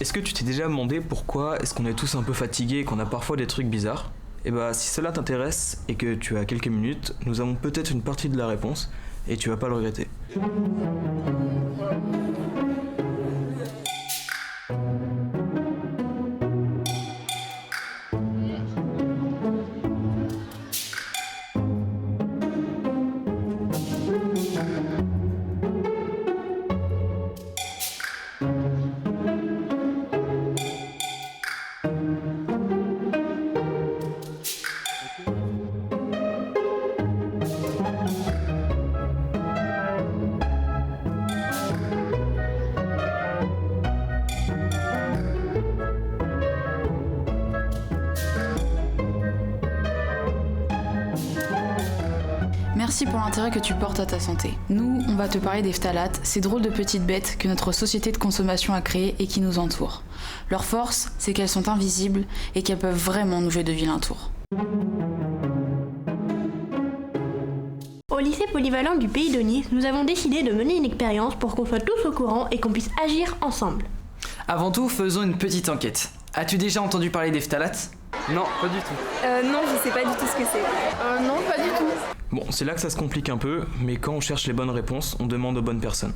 Est-ce que tu t'es déjà demandé pourquoi est-ce qu'on est tous un peu fatigués et qu'on a parfois des trucs bizarres ? Eh bah, si cela t'intéresse et que tu as quelques minutes, nous avons peut-être une partie de la réponse et tu vas pas le regretter. Merci pour l'intérêt que tu portes à ta santé. Nous, on va te parler des phtalates, ces drôles de petites bêtes que notre société de consommation a créées et qui nous entourent. Leur force, c'est qu'elles sont invisibles et qu'elles peuvent vraiment nous jouer de vilains tours. Au lycée polyvalent du Pays de Nice, nous avons décidé de mener une expérience pour qu'on soit tous au courant et qu'on puisse agir ensemble. Avant tout, faisons une petite enquête. As-tu déjà entendu parler des phtalates ? Non, pas du tout. Non, je sais pas du tout ce que c'est. Non, pas du tout. Bon, c'est là que ça se complique un peu, mais quand on cherche les bonnes réponses, on demande aux bonnes personnes.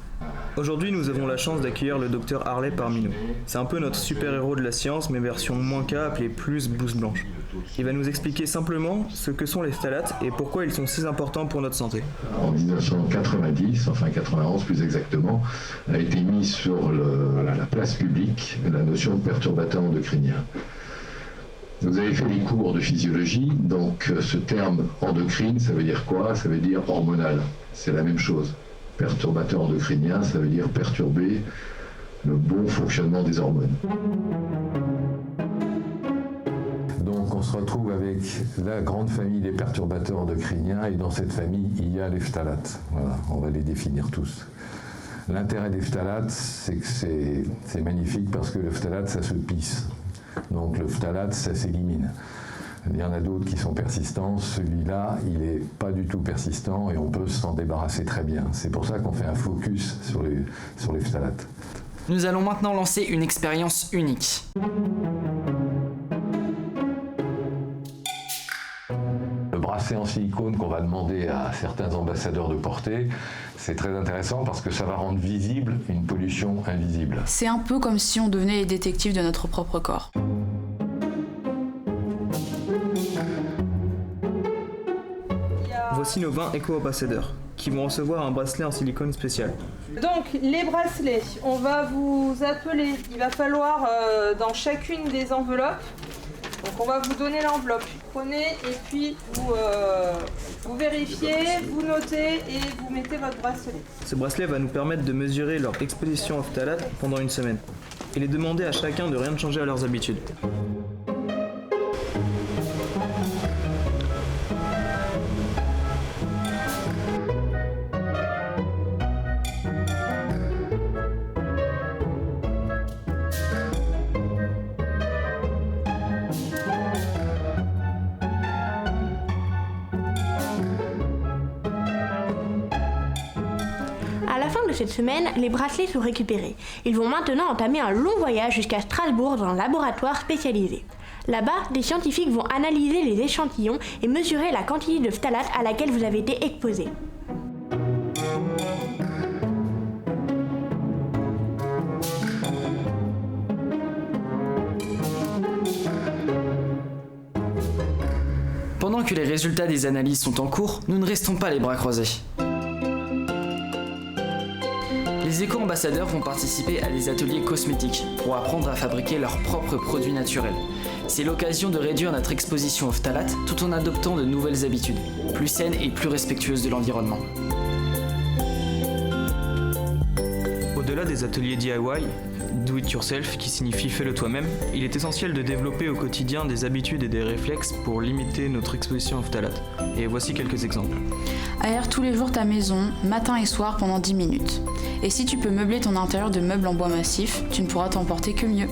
Aujourd'hui, nous avons la chance d'accueillir le docteur Harley parmi nous. C'est un peu notre super-héros de la science, mais version moins K, appelé plus blouse blanche. Il va nous expliquer simplement ce que sont les phtalates et pourquoi ils sont si importants pour notre santé. En 1990, enfin 91 plus exactement, a été mise sur la place publique la notion de perturbateur endocrinien. Vous avez fait des cours de physiologie, donc ce terme endocrine, ça veut dire quoi ? Ça veut dire hormonal. C'est la même chose. Perturbateur endocrinien, ça veut dire perturber le bon fonctionnement des hormones. Donc on se retrouve avec la grande famille des perturbateurs endocriniens et dans cette famille, il y a les phtalates. Voilà, on va les définir tous. L'intérêt des phtalates, c'est que c'est magnifique parce que le phtalate, ça se pisse. Donc le phtalate, ça s'élimine. Il y en a d'autres qui sont persistants. Celui-là, il n'est pas du tout persistant et on peut s'en débarrasser très bien. C'est pour ça qu'on fait un focus sur les phtalates. Nous allons maintenant lancer une expérience unique. Le bracelet en silicone qu'on va demander à certains ambassadeurs de porter, c'est très intéressant parce que ça va rendre visible une pollution invisible. C'est un peu comme si on devenait les détectives de notre propre corps. Voici nos 20 éco-ambassadeurs, qui vont recevoir un bracelet en silicone spécial. Donc, les bracelets, on va vous appeler. Il va falloir dans chacune des enveloppes. Donc, on va vous donner l'enveloppe. Prenez et puis vous vérifiez, vous notez et vous mettez votre bracelet. Ce bracelet va nous permettre de mesurer leur exposition aux phtalates pendant une semaine et les demander à chacun de rien de changer à leurs habitudes. À la fin de cette semaine, les bracelets sont récupérés. Ils vont maintenant entamer un long voyage jusqu'à Strasbourg dans un laboratoire spécialisé. Là-bas, des scientifiques vont analyser les échantillons et mesurer la quantité de phtalates à laquelle vous avez été exposé. Pendant que les résultats des analyses sont en cours, nous ne restons pas les bras croisés. Les éco-ambassadeurs vont participer à des ateliers cosmétiques pour apprendre à fabriquer leurs propres produits naturels. C'est l'occasion de réduire notre exposition aux phtalates tout en adoptant de nouvelles habitudes, plus saines et plus respectueuses de l'environnement. Au-delà des ateliers DIY, Do It Yourself, qui signifie fais-le toi-même, il est essentiel de développer au quotidien des habitudes et des réflexes pour limiter notre exposition aux phtalates. Et voici quelques exemples. Aère tous les jours ta maison, matin et soir pendant 10 minutes. Et si tu peux meubler ton intérieur de meubles en bois massif, tu ne pourras t'emporter que mieux.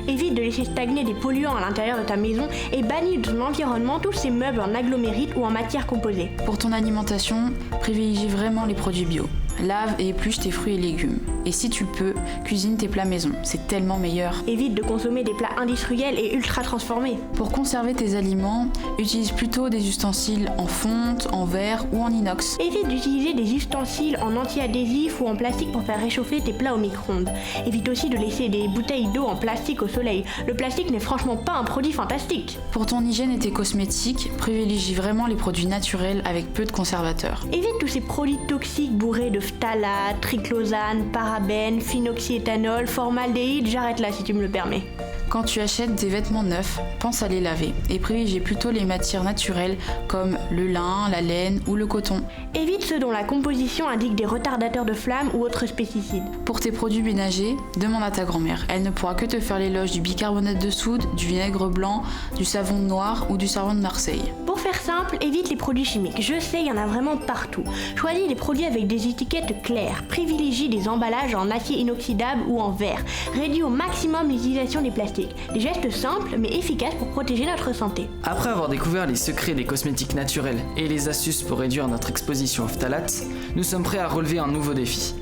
Évite de laisser stagner des polluants à l'intérieur de ta maison et bannis de ton environnement tous ces meubles en agglomérite ou en matière composée. Pour ton alimentation, privilégie vraiment les produits bio. lave et épluche tes fruits et légumes. Et si tu peux, cuisine tes plats maison, c'est tellement meilleur. Évite de consommer des plats industriels et ultra transformés. Pour conserver tes aliments, utilise plutôt des ustensiles en fonte, en verre ou en inox. Évite d'utiliser des ustensiles en anti-adhésif ou en plastique pour faire réchauffer tes plats au micro-ondes. Évite aussi de laisser des bouteilles d'eau en plastique au soleil. Le plastique n'est franchement pas un produit fantastique. Pour ton hygiène et tes cosmétiques, privilégie vraiment les produits naturels avec peu de conservateurs. Évite tous ces produits toxiques bourrés de phtalates, triclosane, parabènes, phenoxyéthanol, formaldéhyde, j'arrête là si tu me le permets. Quand tu achètes des vêtements neufs, pense à les laver et privilégie plutôt les matières naturelles comme le lin, la laine ou le coton. Évite ceux dont la composition indique des retardateurs de flammes ou autres pesticides. Pour tes produits ménagers, demande à ta grand-mère. Elle ne pourra que te faire l'éloge du bicarbonate de soude, du vinaigre blanc, du savon noir ou du savon de Marseille. Pour faire simple, évite les produits chimiques. Je sais, il y en a vraiment partout. Choisis des produits avec des étiquettes claires. Privilégie des emballages en acier inoxydable ou en verre. Réduis au maximum l'utilisation des plastiques. Des gestes simples mais efficaces pour protéger notre santé. Après avoir découvert les secrets des cosmétiques naturels et les astuces pour réduire notre exposition aux phtalates, nous sommes prêts à relever un nouveau défi.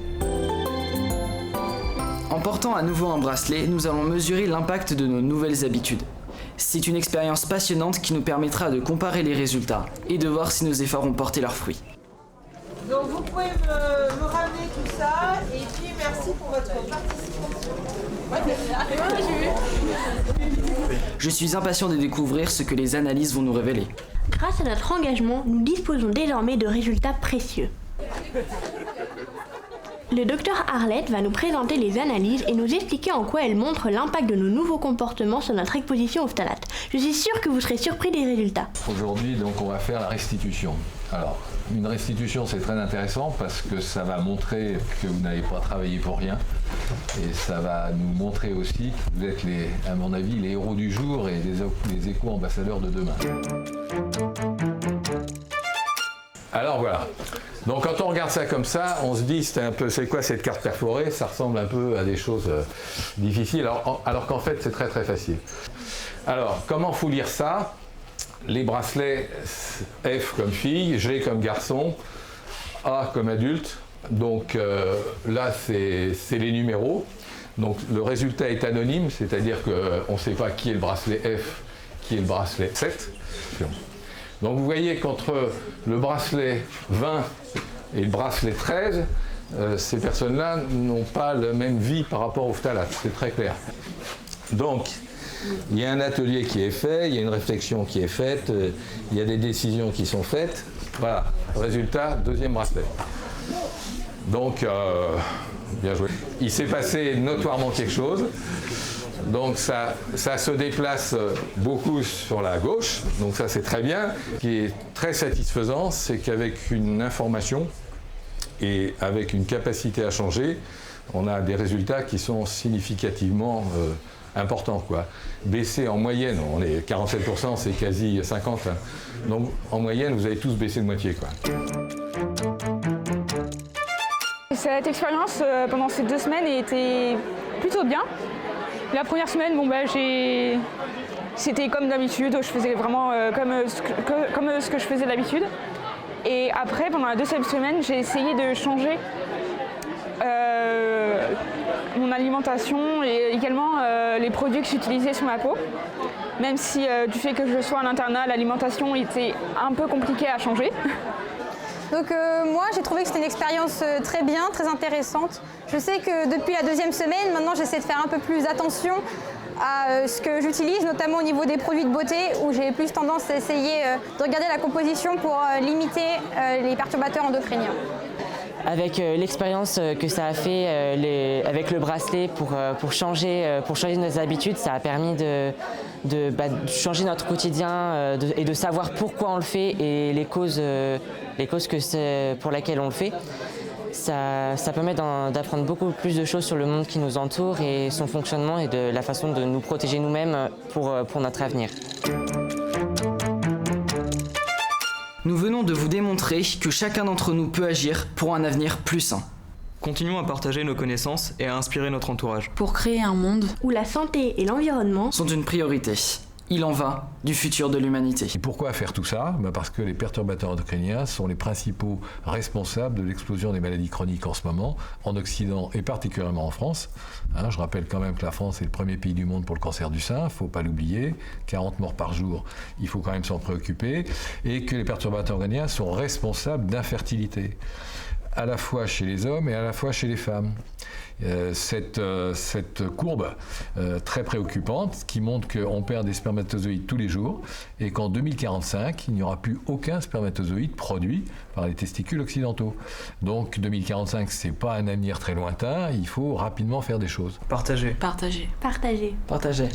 En portant à nouveau un bracelet, nous allons mesurer l'impact de nos nouvelles habitudes. C'est une expérience passionnante qui nous permettra de comparer les résultats et de voir si nos efforts ont porté leurs fruits. Donc vous pouvez me ramener tout ça et puis merci pour votre participation. Je suis impatient de découvrir ce que les analyses vont nous révéler. Grâce à notre engagement, nous disposons désormais de résultats précieux. Le docteur Arlette va nous présenter les analyses et nous expliquer en quoi elles montrent l'impact de nos nouveaux comportements sur notre exposition aux phtalates. Je suis sûre que vous serez surpris des résultats. Aujourd'hui, donc, on va faire la restitution. Alors, une restitution, c'est très intéressant parce que ça va montrer que vous n'avez pas travaillé pour rien. Et ça va nous montrer aussi que vous êtes, à mon avis, les héros du jour et les éco-ambassadeurs de demain. Alors voilà. Donc quand on regarde ça comme ça, on se dit c'est quoi cette carte perforée? Ça ressemble un peu à des choses difficiles, alors qu'en fait c'est très très facile. Alors comment faut lire ça? Les bracelets F comme fille, G comme garçon, A comme adulte. Donc là c'est les numéros. Donc le résultat est anonyme, c'est-à-dire qu'on ne sait pas qui est le bracelet F, qui est le bracelet 7. Donc vous voyez qu'entre le bracelet 20 et le bracelet 13, ces personnes-là n'ont pas la même vie par rapport aux phtalates, c'est très clair. Donc il y a un atelier qui est fait, il y a une réflexion qui est faite, il y a des décisions qui sont faites. Voilà, résultat, deuxième bracelet. Donc, bien joué. Il s'est passé notoirement quelque chose. Donc ça se déplace beaucoup sur la gauche, donc ça c'est très bien. Ce qui est très satisfaisant, c'est qu'avec une information et avec une capacité à changer, on a des résultats qui sont significativement importants, quoi. Baisser en moyenne, on est 47%, c'est quasi 50%. Hein. Donc en moyenne, vous avez tous baissé de moitié, quoi. Cette expérience pendant ces 2 semaines était plutôt bien. La première semaine, c'était comme d'habitude, je faisais vraiment comme ce que je faisais d'habitude. Et après, pendant la 2e semaine, j'ai essayé de changer mon alimentation et également les produits que j'utilisais sur ma peau. Même si du fait que je sois à l'internat, l'alimentation était un peu compliquée à changer. Donc moi, j'ai trouvé que c'était une expérience très bien, très intéressante. Je sais que depuis la 2e semaine, maintenant, j'essaie de faire un peu plus attention à ce que j'utilise, notamment au niveau des produits de beauté, où j'ai plus tendance à essayer de regarder la composition pour limiter les perturbateurs endocriniens. Avec l'expérience que ça a fait avec le bracelet pour changer nos habitudes, ça a permis de changer notre quotidien et de savoir pourquoi on le fait et les causes pour lesquelles on le fait. Ça permet d'apprendre beaucoup plus de choses sur le monde qui nous entoure et son fonctionnement et de la façon de nous protéger nous-mêmes pour notre avenir. Nous venons de vous démontrer que chacun d'entre nous peut agir pour un avenir plus sain. Continuons à partager nos connaissances et à inspirer notre entourage. Pour créer un monde où la santé et l'environnement sont une priorité. Il en va du futur de l'humanité. Et pourquoi faire tout ça ? Parce que les perturbateurs endocriniens sont les principaux responsables de l'explosion des maladies chroniques en ce moment, en Occident et particulièrement en France. Je rappelle quand même que la France est le premier pays du monde pour le cancer du sein, il ne faut pas l'oublier, 40 morts par jour, il faut quand même s'en préoccuper, et que les perturbateurs endocriniens sont responsables d'infertilité, à la fois chez les hommes et à la fois chez les femmes. Cette courbe très préoccupante qui montre qu'on perd des spermatozoïdes tous les jours et qu'en 2045, il n'y aura plus aucun spermatozoïde produit par les testicules occidentaux. Donc 2045, c'est pas un avenir très lointain, il faut rapidement faire des choses. Partagez. Partagez. Partagez.